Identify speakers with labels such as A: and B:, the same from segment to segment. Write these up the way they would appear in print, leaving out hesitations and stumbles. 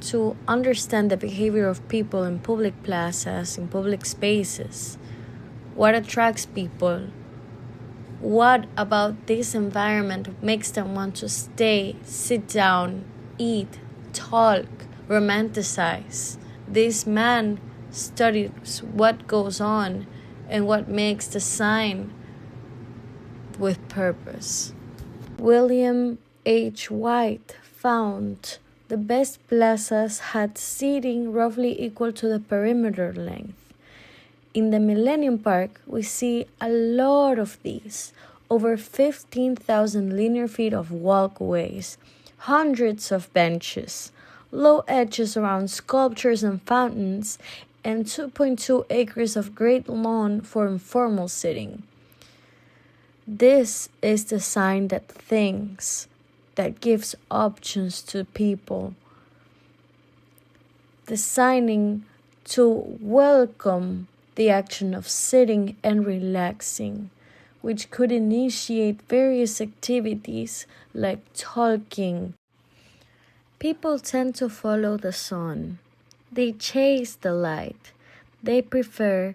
A: to understand the behavior of people in public plazas, in public spaces. What attracts people? What about this environment makes them want to stay, sit down, eat, talk, romanticize? This man studies what goes on and what makes the sign with purpose. William H. Whyte found the best plazas had seating roughly equal to the perimeter length. In the Millennium Park, we see a lot of these, over 15,000 linear feet of walkways, hundreds of benches, low edges around sculptures and fountains, and 2.2 acres of great lawn for informal sitting. This is the sign that thinks, that gives options to people. Designing to welcome the action of sitting and relaxing, which could initiate various activities like talking. People tend to follow the sun. They chase the light. They prefer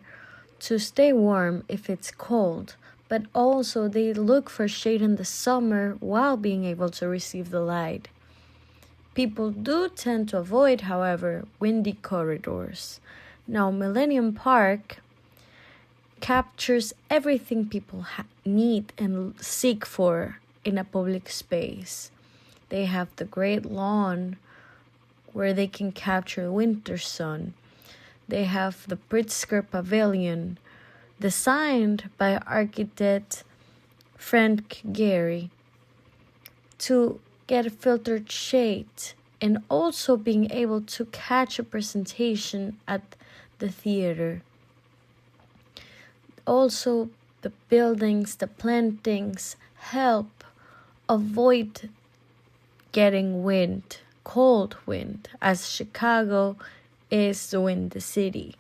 A: to stay warm if it's cold, but also they look for shade in the summer while being able to receive the light. People do tend to avoid, however, windy corridors. Now, Millennium Park captures everything people need and seek for in a public space. They have the great lawn where they can capture winter sun. They have the Pritzker Pavilion, designed by architect Frank Gehry, to get filtered shade and also being able to catch a presentation at the theater. Also, the buildings, the plantings help avoid getting wind, cold wind, as Chicago is the windy city.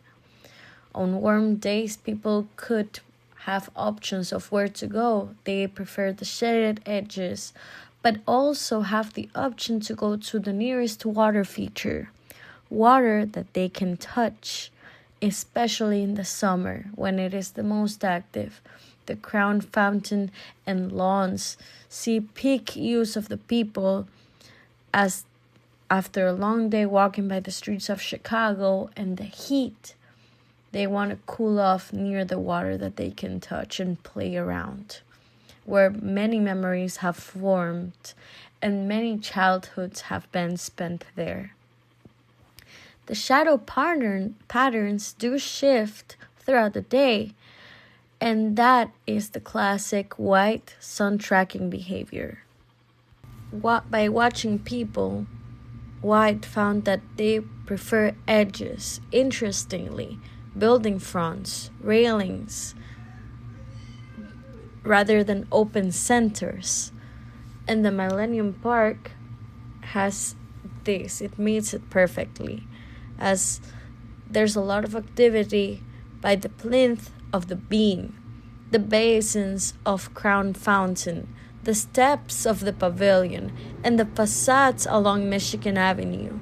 A: On warm days, people could have options of where to go. They prefer the shaded edges, but also have the option to go to the nearest water feature, water that they can touch, especially in the summer when it is the most active. The Crown Fountain and lawns see peak use of the people as after a long day walking by the streets of Chicago and the heat, they want to cool off near the water that they can touch and play around, where many memories have formed and many childhoods have been spent there. The shadow patterns do shift throughout the day, and that is the classic Whyte sun tracking behavior. By watching people, Whyte found that they prefer edges, interestingly, building fronts, railings, rather than open centers. And the Millennium Park has this. It meets it perfectly, as there's a lot of activity by the plinth of the beam, the basins of Crown Fountain, the steps of the pavilion, and the facades along Michigan Avenue.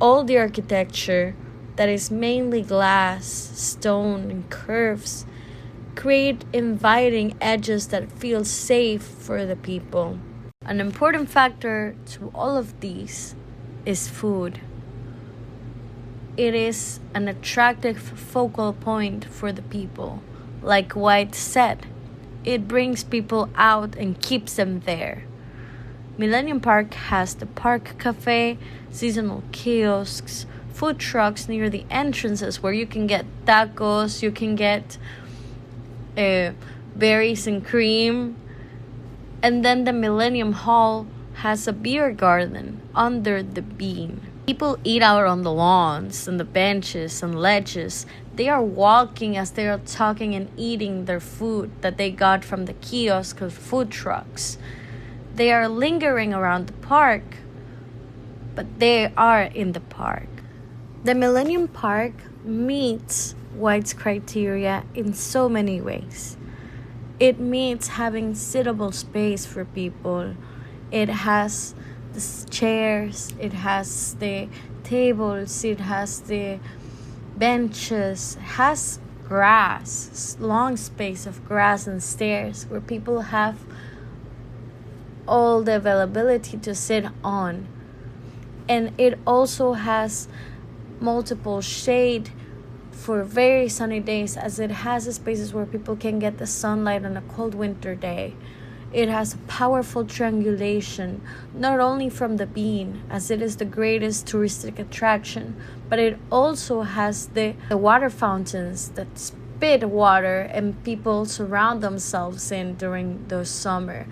A: All the architecture that is mainly glass, stone, and curves create inviting edges that feel safe for the people. An important factor to all of these is food. It is an attractive focal point for the people. Like Whyte said, it brings people out and keeps them there. Millennium Park has the Park Cafe, seasonal kiosks, food trucks near the entrances where you can get tacos, you can get berries and cream. And then the Millennium Hall has a beer garden under the beam. People eat out on the lawns and the benches and ledges. They are walking as they are talking and eating their food that they got from the kiosk of food trucks. They are lingering around the park, but they are in the park. The Millennium Park meets Whyte's criteria in so many ways. It meets having sittable space for people. It has the chairs, it has the tables, it has the benches, has grass, long space of grass and stairs where people have all the availability to sit on. And it also has multiple shade for very sunny days, as it has spaces where people can get the sunlight on a cold winter day. It has a powerful triangulation, not only from the bean, as it is the greatest touristic attraction, but it also has the water fountains that spit water and people surround themselves in during the summer.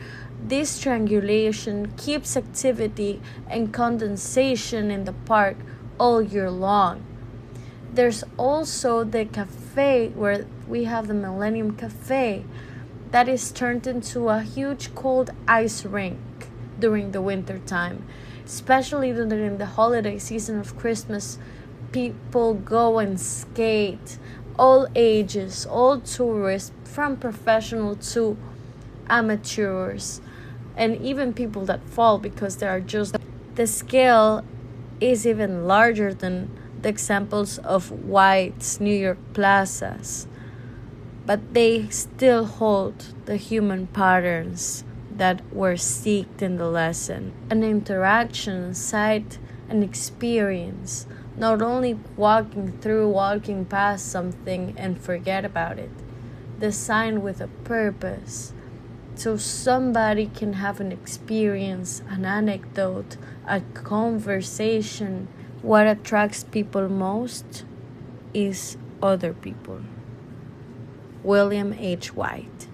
A: This triangulation keeps activity and condensation in the park all year long. There's also the cafe, where we have the Millenium Cafe, that is turned into a huge cold ice rink during the winter time. Especially during the holiday season of Christmas, people go and skate, all ages, all tourists, from professional to amateurs, and even people that fall because they are just... The scale is even larger than the examples of Whyte's New York plazas, but they still hold the human patterns that were seeked in the lesson. An interaction, sight, and experience, not only walking past something and forget about it, designed with a purpose, so somebody can have an experience, an anecdote, a conversation. What attracts people most is other people. William H. Whyte.